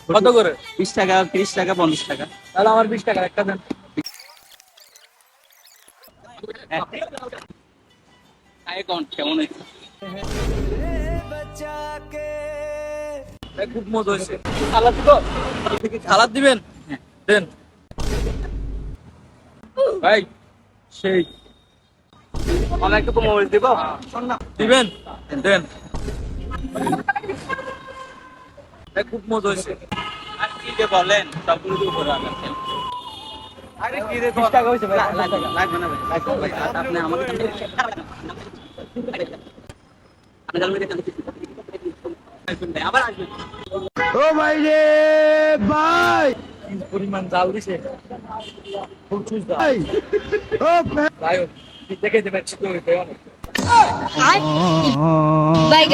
কত করে? 20 টাকা, 30 টাকা, 50 টাকা। তাহলে আমার 20 টাকা একটা দেন। কেমন হয়েছে? খুব মজা হয়েছে। সালাদ দিব? সালাদ দিবেন? দেন ভাই। সেই অনেক একটু মোবাইল দিব। দিবেন? দেন। খুব মজা হয়েছে। আর কি যে বলেন, সবগুলো তো উপরে আনছেন। আরে কি রে, 20 টাকা হয়েছে ভাই। লাগবে না ভাই, লাগবে ভাই। আপনি আমাকে আবার আসবেন। ও ভাই রে ভাই, কি পরিমাণ জাল দিছে, খুব চুজ দাও ভাই ও ভাই। দেখে দেবেন ছোট হইতে অনেক। Ay, bye,